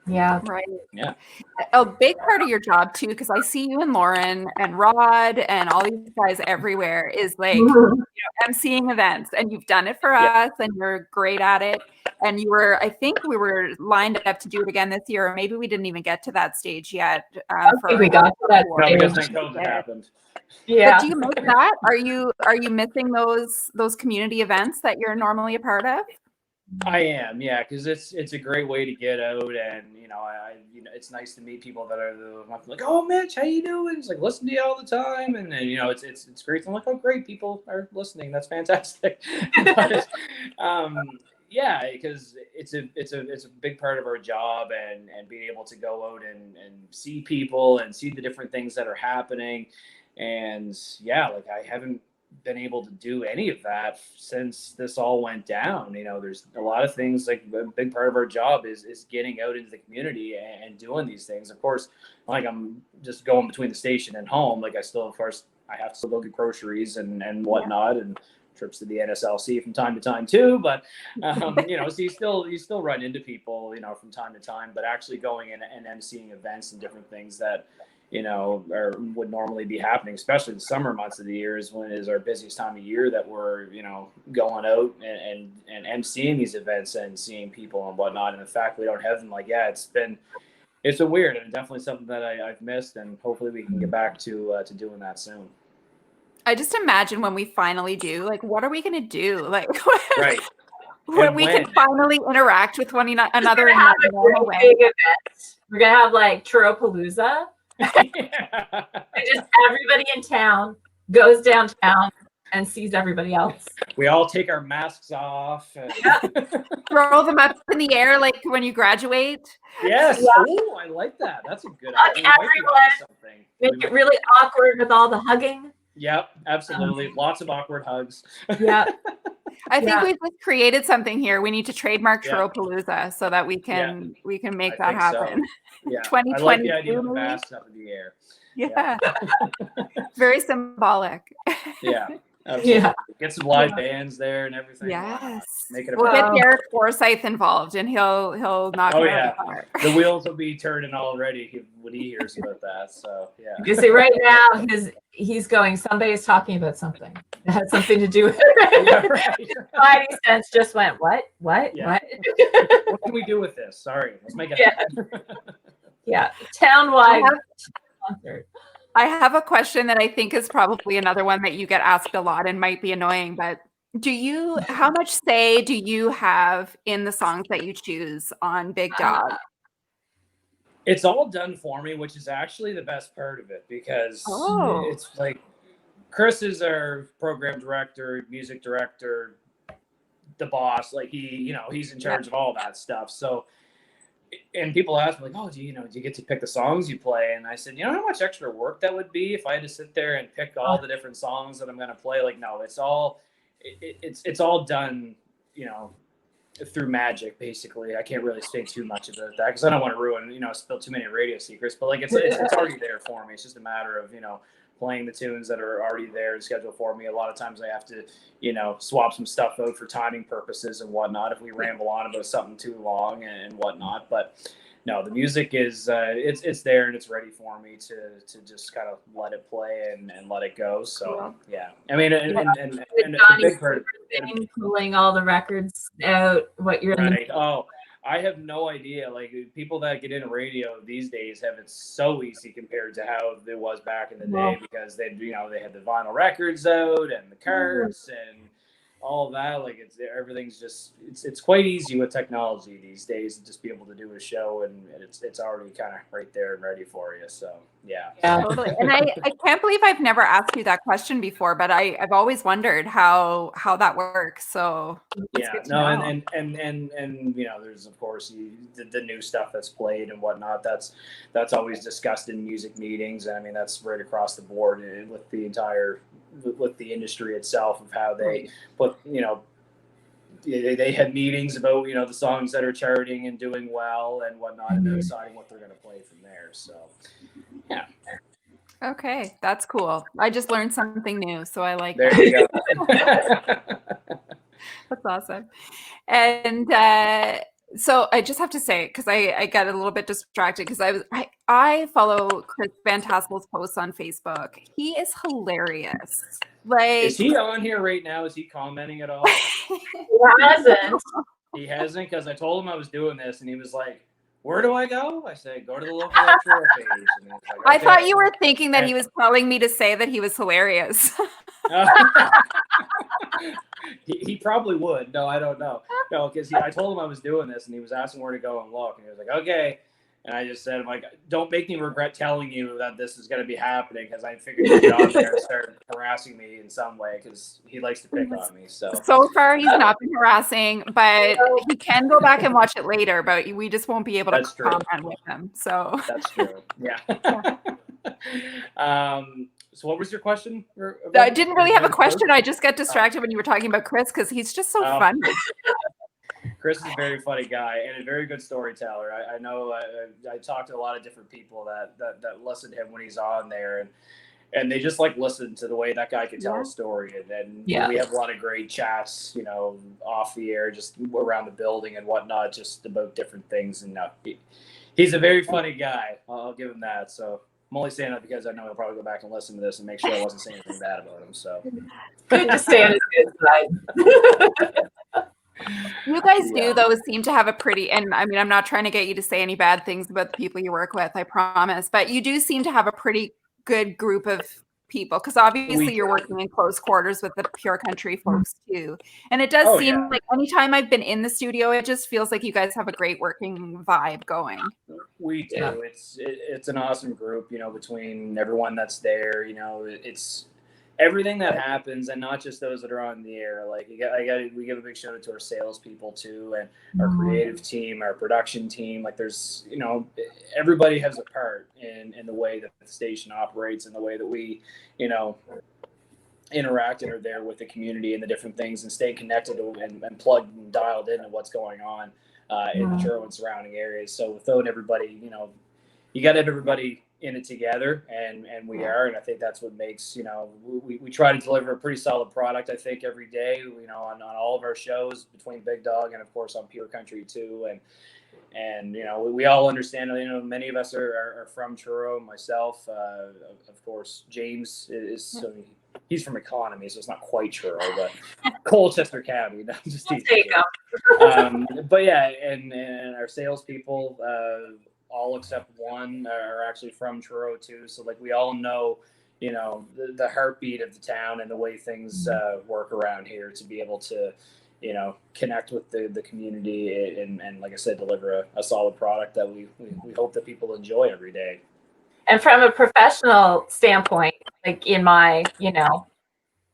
Yeah. Right. Yeah. A big part of your job too, because I see you and Lauren and Rod and all these guys everywhere, is like emceeing events, and you've done it for us and you're great at it. And I think we were lined up to do it again this year, or maybe we didn't even get to that stage yet. We got to that because COVID happened. Yeah. But do you miss that? Are you missing those community events that you're normally a part of? I am, yeah, because it's a great way to get out, and it's nice to meet people that are like, oh, Mitch, how you doing? It's like, listen to you all the time, and then it's great. I'm like, oh, great, people are listening. That's fantastic. But, yeah, because it's a big part of our job, and being able to go out and see people and see the different things that are happening, and yeah, like I haven't been able to do any of that since this all went down. There's a lot of things, like a big part of our job is getting out into the community and doing these things. Of course, like I'm just going between the station and home. Like I still, of course, I have to go get groceries and whatnot and trips to the NSLC from time to time too. But you know, so you still run into people, you know, from time to time. But actually going in and emceeing events and different things that, you know, would normally be happening, especially the summer months of the year is when it is our busiest time of year that we're, you know, going out and emceeing these events and seeing people and whatnot. And the fact we don't have them, like, yeah, it's been weird and definitely something that I've missed, and hopefully we can get back to doing that soon. I just imagine when we finally do, like, what are we going to do? Like, Right. when we can finally interact with one another in that normal way. We're going to have like Truro-palooza. Yeah. Just everybody in town goes downtown and sees everybody else. We all take our masks off. And throw them up in the air like when you graduate. Yes. Yeah. Oh, I like that. That's a good idea. Everyone. Make it really awkward with all the hugging. Yep, absolutely. Lots of awkward hugs. Yeah. I think we've just created something here. We need to trademark Truro-palooza so that we can make that happen. So. Yeah. 2020. I like the idea of the masks up in the air. Yeah. Very symbolic. Yeah. Absolutely. Yeah. Get some live bands there and everything. Yes. Make it we'll get Derek Forsyth involved and he'll knock it out of the park. The wheels will be turning already when he hears about that. So yeah. You see right now he's going, somebody's talking about something. It had something to do with it. Yeah, right. Spidey sense just went, what? Yeah. What can we do with this? Sorry. Let's make it happen. Yeah. Townwide concert. I have a question that I think is probably another one that you get asked a lot and might be annoying, but how much say do you have in the songs that you choose on Big Dog? It's all done for me, which is actually the best part of it, because it's like Chris is our program director, music director, the boss. Like he's in charge of all that stuff. So, and people ask me like, oh, do you get to pick the songs you play? And I said, you know how much extra work that would be if I had to sit there and pick all the different songs that I'm going to play? Like, no, it's all done, through magic, basically. I can't really say too much about that because I don't want to ruin, spill too many radio secrets, but like it's already there for me. It's just a matter of, playing the tunes that are already there and scheduled for me. A lot of times I have to, swap some stuff out for timing purposes and whatnot if we ramble on about something too long and whatnot. But no, the music is it's there and it's ready for me to just kind of let it play and let it go. So yeah, I mean, and a big part of pulling all the records out. What you're right? I have no idea. Like people that get into radio these days have it so easy compared to how it was back in the day because they had the vinyl records out and the carts and all of that. Like everything's just it's quite easy with technology these days to just be able to do a show and it's already kind of right there and ready for you. So yeah. Totally. And I can't believe I've never asked you that question before, but I've always wondered how that works. So yeah, no, and there's of course the new stuff that's played and whatnot. That's always discussed in music meetings. And I mean that's right across the board with the entire with the industry itself of how they put they had meetings about the songs that are charting and doing well and whatnot, and they're deciding what they're going to play from there. So yeah. Okay, that's cool. I just learned something new, so I like there you go. That's awesome. And so I just have to say, because I got a little bit distracted because I follow Chris Van Tassel's posts on Facebook. He is hilarious. Like, is he on here right now? Is he commenting at all? He hasn't. He hasn't, because I told him I was doing this, and he was like, "Where do I go?" I said, "Go to the local Truro page." And like, okay. I thought you were thinking that he was telling me to say that he was hilarious. He probably would. No, I don't know. No, because I told him I was doing this, and he was asking where to go and look, and he was like, "Okay." And I just said, "I'm like, don't make me regret telling you that this is going to be happening," because I figured you'd get on there and start harassing me in some way because he likes to pick on me. So far, he's not been harassing, but he can go back and watch it later. But we just won't be able to comment with him. So that's true. Yeah. So what was your question? I didn't really have a question. I just got distracted when you were talking about Chris because he's just so funny. Chris is a very funny guy and a very good storyteller. I know I talked to a lot of different people that listen to him when he's on there, and they just like listen to the way that guy can tell a story. And then we have a lot of great chats, you know, off the air, just around the building and whatnot, just about different things. And he's a very funny guy. I'll give him that. So I'm only saying that because I know he'll probably go back and listen to this and make sure I wasn't saying anything bad about him. So good to stay on his good side. You guys do, though, seem to have a pretty, and I mean, I'm not trying to get you to say any bad things about the people you work with, I promise, but you do seem to have a pretty good group of people, because obviously you're working in close quarters with the Pure Country folks too. And it does seem like anytime I've been in the studio, it just feels like you guys have a great working vibe going. We do. Yeah. It's an awesome group, you know, between everyone that's there. You know, it's everything that happens, and not just those that are on the air. Like we give a big shout out to our salespeople too, and our creative team, our production team. Like there's, you know, everybody has a part in the way that the station operates and the way that we, you know, interact and are there with the community and the different things, and stay connected and plugged and dialed into what's going on in the Truro and surrounding areas. So without everybody, you know, you got to have everybody in it together, and we are, and I think that's what makes, you know, we try to deliver a pretty solid product, I think, every day, you know, on all of our shows, between Big Dog and of course on Pure Country too. And you know, we all understand, you know, many of us are from Truro. Myself, of course, James is he's from Economy, so it's not quite Truro, but Colchester County. Just but yeah, and our salespeople, all except one, are actually from Truro too. So like we all know, you know, the heartbeat of the town and the way things work around here, to be able to, you know, connect with the community and like I said, deliver a solid product that we hope that people enjoy every day. And from a professional standpoint, like in my, you know,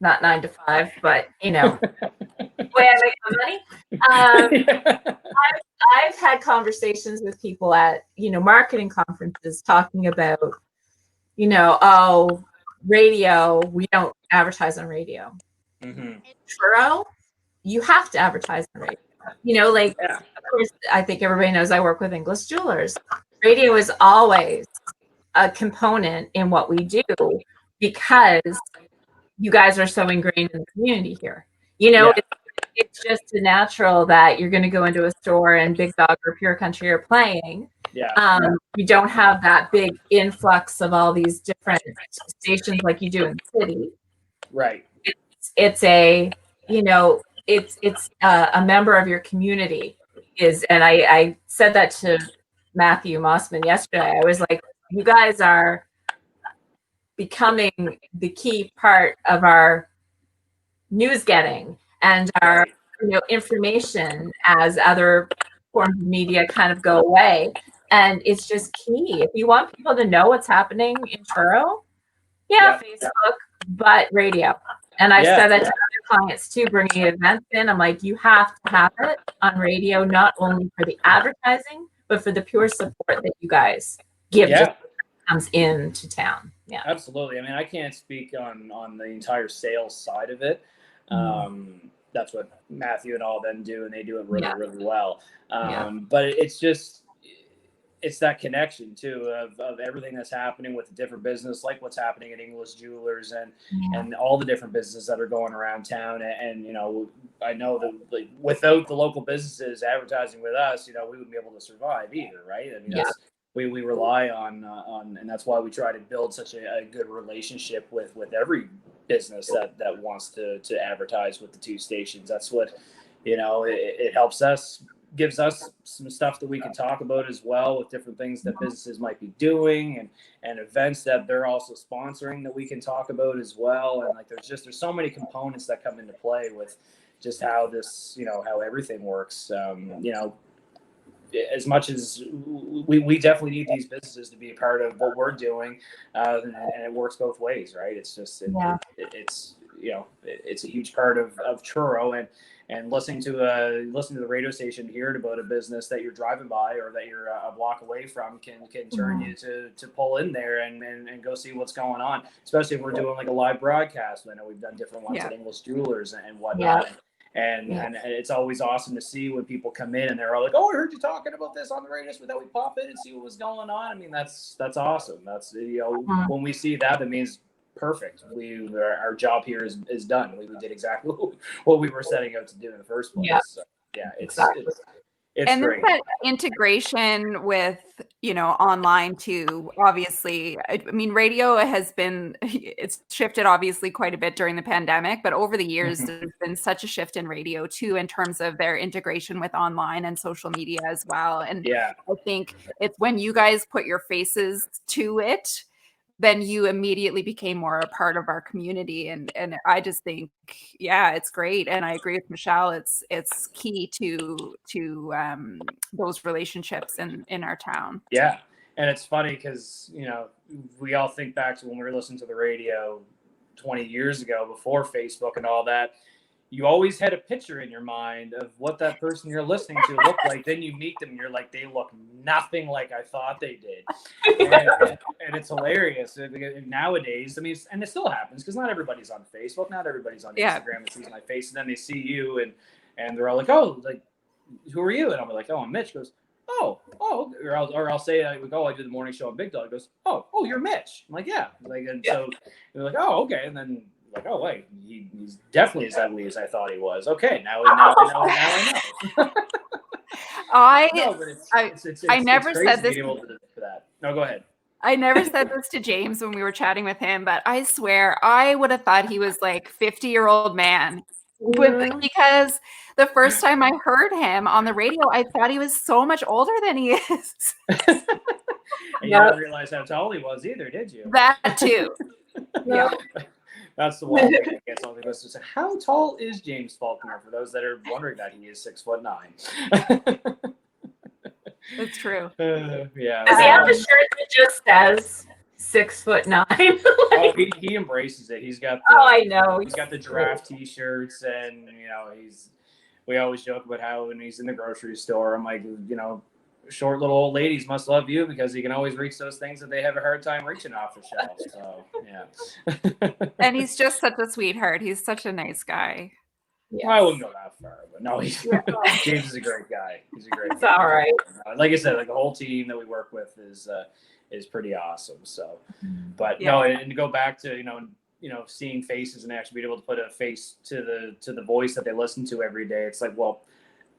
not 9 to 5, but you know, the way I make my money. I've had conversations with people at, you know, marketing conferences talking about, you know, oh, radio, we don't advertise on radio. In Truro, you have to advertise on radio. You know, like, of course, I think everybody knows I work with English Jewelers. Radio is always a component in what we do, because you guys are so ingrained in the community here. You know, it's just natural that you're going to go into a store and Big Dog or Pure Country are playing. You don't have that big influx of all these different stations like you do in the city. Right. It's a, you know, it's a member of your community is, and I said that to Matthew Mossman yesterday. I was like, you guys are becoming the key part of our news getting and our, you know, information as other forms of media kind of go away. And it's just key. If you want people to know what's happening in Truro, Facebook, but radio. And I've said that to other clients too, bringing events in. I'm like, you have to have it on radio, not only for the advertising, but for the pure support that you guys give just comes into town. Yeah, absolutely. I mean, I can't speak on the entire sales side of it. That's what Matthew and all of them do, and they do it really, really well. But it's that connection too of everything that's happening with the different business, like what's happening at English Jewelers and all the different businesses that are going around town. And you know, I know that like, without the local businesses advertising with us, you know, we wouldn't be able to survive either, right? I mean, we rely on, and that's why we try to build such a good relationship with every business that wants to advertise with the two stations. That's what, you know, it helps us, gives us some stuff that we can talk about as well, with different things that businesses might be doing and events that they're also sponsoring that we can talk about as well. And like, there's so many components that come into play with just how this, you know, how everything works. You know, as much as we definitely need these businesses to be a part of what we're doing, and it works both ways, right? It's just it's you know, it's a huge part of Truro, and listening to the radio station, hearing about a business that you're driving by or that you're a block away from can turn you to pull in there and go see what's going on, especially if we're doing like a live broadcast. I know we've done different ones at English Jewelers and whatnot. And it's always awesome to see when people come in and they're all like, "Oh, I heard you talking about this on the radio, so that we pop in and see what was going on." I mean, that's awesome. That's, you know, when we see that, it means perfect. Our job here is done. We did exactly what we were setting out to do in the first place. Yeah, so, yeah, exactly. It's and great. that integration with, online too, obviously. I mean, radio it's shifted obviously quite a bit during the pandemic, but over the years, there's been such a shift in radio too, in terms of their integration with online and social media as well. And Yeah. I think it's when you guys put your faces to it, then you immediately became more a part of our community. And I just think, yeah, it's great. And I agree with Michelle. It's key to those relationships in our town. Yeah. And it's funny because, we all think back to when we were listening to the radio 20 years ago before Facebook and all that. You always had a picture in your mind of what that person you're listening to looked like. Then you meet them and you're like, they look nothing like I thought they did. And it's hilarious. Nowadays, I mean, and it still happens because not everybody's on Facebook. Not everybody's on Instagram that sees my face. And then they see you and they're all like, oh, like, who are you? And I'll be like, oh, I'm Mitch. Goes, oh, or I'll say, I do the morning show on Big Dog. Goes, oh, you're Mitch. I'm like, yeah. Like, and so they're like, oh, okay. And then like, oh wait, he's definitely as ugly as I thought he was. Okay, now I know. I never said this. No, go ahead. I never said this to James when we were chatting with him, but I swear I would have thought he was like 50-year-old man. Because the first time I heard him on the radio, I thought he was so much older than he is. And you didn't realize how tall he was either, did you? That too. Yeah. That's the one thing I guess all the us to say. How tall is James Faulkner? For those that are wondering that, he is 6'9". That's true. Yeah. Does he have a shirt that just says 6'9"? Oh, he embraces it. He's got the, I know. He's got the giraffe t-shirts, and we always joke about how when he's in the grocery store, I'm like, short little old ladies must love you because you can always reach those things that they have a hard time reaching off the shelf. So yeah. And he's just such a sweetheart. He's such a nice guy. Yes. I wouldn't go that far, but no, James is a great guy. He's a great guy. All right. Like I said, like the whole team that we work with is pretty awesome. So, but no, and to go back to seeing faces and actually being able to put a face to the voice that they listen to every day. It's like, well,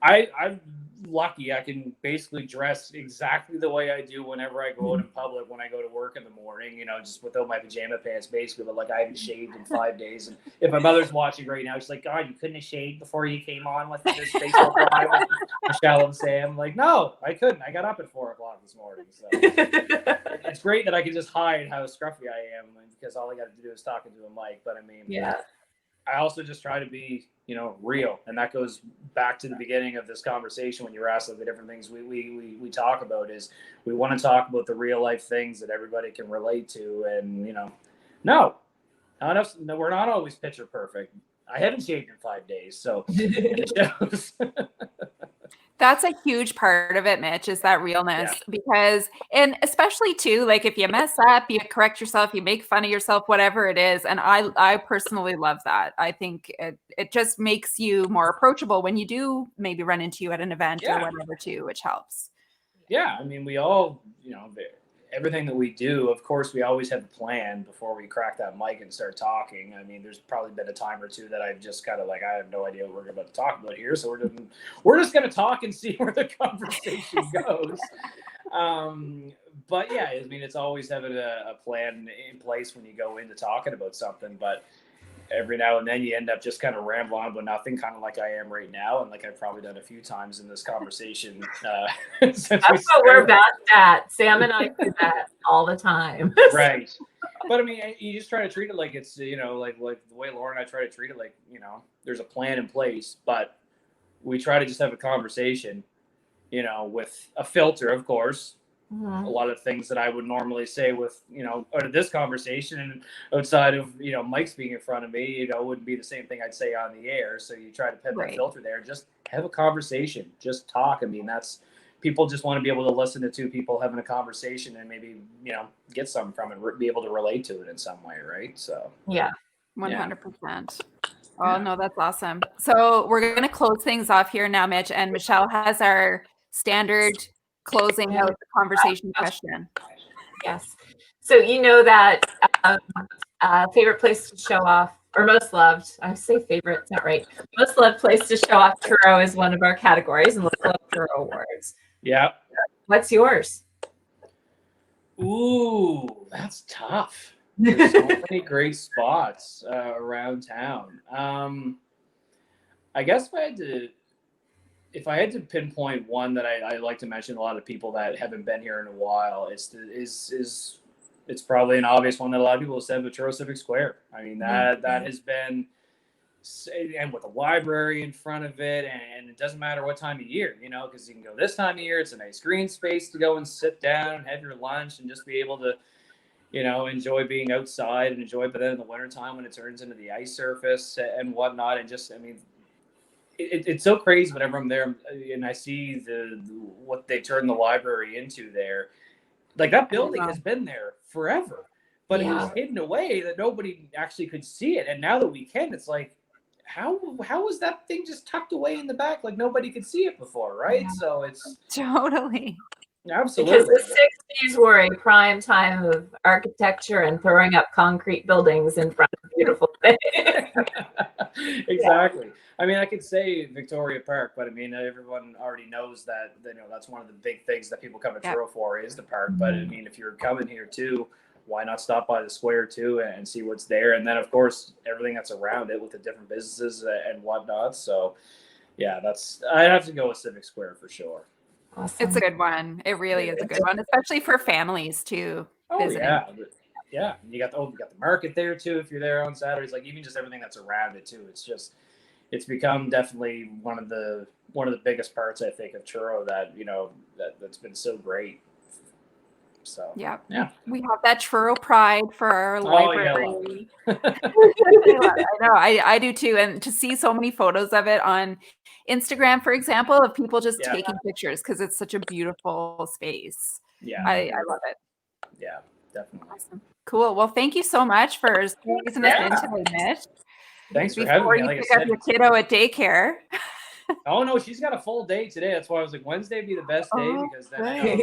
I'm lucky I can basically dress exactly the way I do whenever I go out in public, when I go to work in the morning, just without my pajama pants basically, but like I haven't shaved in 5 days. And if my mother's watching right now, she's like, God, you couldn't have shaved before you came on with this Facebook Live with Michelle and Sam. I'm like, no, I couldn't. I got up at 4 o'clock this morning. So it's great that I can just hide how scruffy I am because all I got to do is talking to a mic. But I mean, I also just try to be, real. And that goes back to the beginning of this conversation when you were asked the different things we talk about is we want to talk about the real life things that everybody can relate to. And, no, we're not always picture perfect. I haven't shaved in 5 days, so it shows. That's a huge part of it, Mitch, is that realness. Because, and especially too, like if you mess up, you correct yourself, you make fun of yourself, whatever it is. And I personally love that. I think it just makes you more approachable when you do maybe run into you at an event or whatever too, which helps. Yeah. I mean, we all, everything that we do, of course, we always have a plan before we crack that mic and start talking. I mean, there's probably been a time or two that I've just kind of like, I have no idea what we're about to talk about here. So we're just going to talk and see where the conversation goes. But yeah, I mean, it's always having a plan in place when you go into talking about something, but every now and then you end up just kind of rambling on about nothing, kind of like I am right now, and like I've probably done a few times in this conversation. That's what we're best at. Sam and I do that all the time. Right. But I mean, you just try to treat it like it's, like the way Laura and I try to treat it, like, there's a plan in place, but we try to just have a conversation, with a filter, of course. A lot of things that I would normally say with, out of this conversation and outside of, Mike's being in front of me, wouldn't be the same thing I'd say on the air. So you try to put that filter there, just have a conversation, just talk. I mean, people just want to be able to listen to two people having a conversation and maybe, get something from it, be able to relate to it in some way. Right. So, 100%. Oh, no, that's awesome. So we're going to close things off here now, Mitch, and Michelle has our standard closing out the conversation question. Yes. So you know that favorite place to show off, or most loved. I say favorite, it's not right. Most loved place to show off Truro is one of our categories in Local Love Truro Awards. Yeah. What's yours? Ooh, that's tough. There's so many great spots around town. I guess if I had to pinpoint one that I like to mention, a lot of people that haven't been here in a while, it's probably an obvious one that a lot of people have said, but Truro Civic Square. I mean, that has been, and with the library in front of it, and it doesn't matter what time of year, because you can go this time of year. It's a nice green space to go and sit down and have your lunch and just be able to, enjoy being outside and enjoy. But then in the wintertime when it turns into the ice surface and whatnot, and just, I mean, it's so crazy whenever I'm there and I see what they turned the library into there. Like, that building has been there forever, but it was hidden away that nobody actually could see it. And now that we can, it's like, how was that thing just tucked away in the back? Like, nobody could see it before, right? So it's totally. Absolutely. Because the 60s were a prime time of architecture and throwing up concrete buildings in front of beautiful things. Exactly. I mean, I could say Victoria Park, but I mean, everyone already knows that, that's one of the big things that people come to Truro for is the park. But I mean, if you're coming here too, why not stop by the square too and see what's there? And then, of course, everything that's around it with the different businesses and whatnot. So, yeah, I'd have to go with Civic Square for sure. Awesome. It's a good one. It really is a good one, especially for families too. Oh, yeah. Yeah. You got the market there too if you're there on Saturdays. Like, even just everything that's around it too. It's become definitely one of the biggest parts, I think, of Truro that, that's been so great. So yeah, we have that Truro pride for our library. Yeah, I know, I do too. And to see so many photos of it on Instagram, for example, of people just taking pictures because it's such a beautiful space. Yeah, I love it. Yeah, definitely. Awesome. Cool. Well, thank you so much for squeezing us in today, Mitch. Thanks for having me. Before you pick up your kiddo at daycare. Oh no, she's got a full day today. That's why I was like, Wednesday would be the best day because then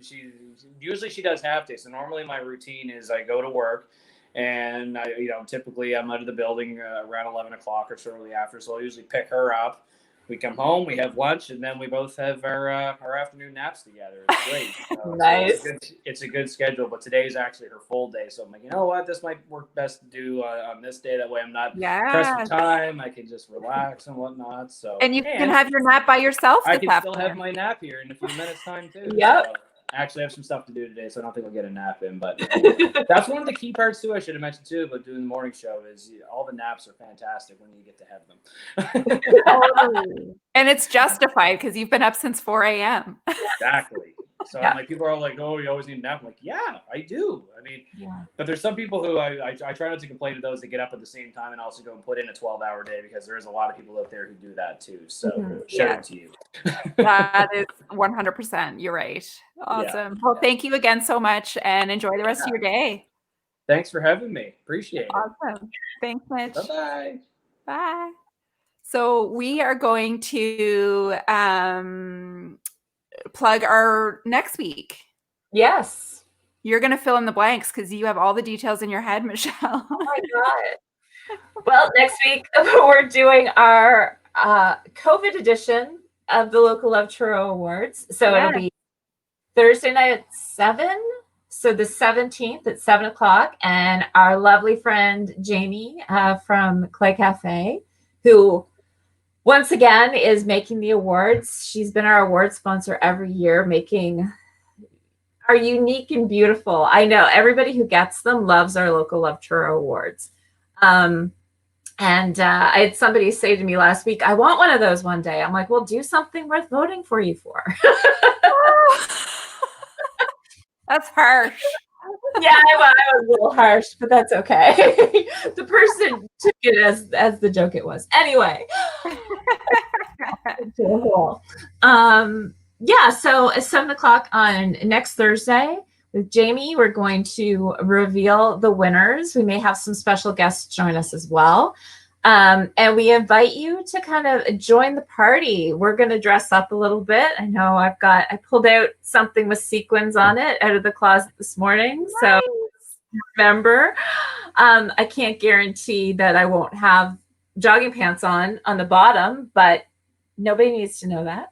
she usually does half day. So normally my routine is I go to work and typically I'm out of the building around 11 o'clock or shortly after. So I'll usually pick her up. We come home, we have lunch, and then we both have our afternoon naps together. It's great. Nice. So it's a good schedule, but today's actually her full day. So I'm like, you know what? This might work best to do on this day. That way I'm not pressed for time. I can just relax and whatnot. So and you can have your nap by yourself. I can still have my nap here in a few minutes time too. Yep. So I actually have some stuff to do today, so I don't think I'll get a nap in. But that's one of the key parts too. I should have mentioned too about doing the morning show is all the naps are fantastic when you get to have them. And it's justified because you've been up since 4 a.m. Exactly. So I'm like, people are like, oh, you always need a nap. I'm like, yeah, I do. I mean, but there's some people who I try not to complain to those that get up at the same time and also go and put in a 12-hour day because there's a lot of people out there who do that too. So shout out to you. That is 100%. You're right. Awesome. Well, thank you again so much and enjoy the rest of your day. Thanks for having me. Appreciate it. Awesome. Thanks, Mitch. Bye-bye. Bye. So we are going to plug our next week. Yes. You're going to fill in the blanks because you have all the details in your head, Michelle. Oh my God. Well, next week we're doing our COVID edition of the Local Love Truro Awards. So it'll be Thursday night at 7. So the 17th at 7 o'clock. And our lovely friend Jamie from Clay Cafe, who once again is making the awards. She's been our award sponsor every year, making our unique and beautiful. I know everybody who gets them loves our Local Love Truro Awards. And I had somebody say to me last week, I want one of those one day. I'm like, well, do something worth voting for you for. That's harsh. Yeah, I was a little harsh, but that's okay. The person took it as the joke it was. Anyway. So at 7 o'clock on next Thursday with Jamie, we're going to reveal the winners. We may have some special guests join us as well. And we invite you to kind of join the party. We're going to dress up a little bit. I know I pulled out something with sequins on it out of the closet this morning. Nice. So November. I can't guarantee that I won't have jogging pants on the bottom, but nobody needs to know that.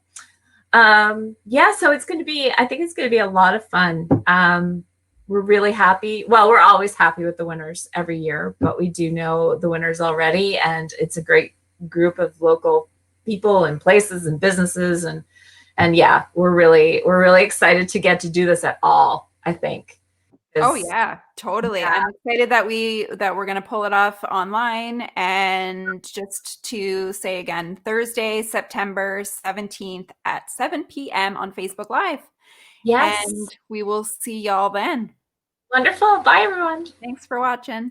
Yeah, so it's going to be, I think it's going to be a lot of fun. We're really happy. Well, we're always happy with the winners every year, but we do know the winners already, and it's a great group of local people and places and businesses, and yeah, we're really excited to get to do this at all, I think. Oh yeah, totally. Yeah. I'm excited that we're going to pull it off online. And just to say again, Thursday, September 17th at 7 p.m. on Facebook Live. Yes. And we will see y'all then. Wonderful. Bye, everyone. Thanks for watching.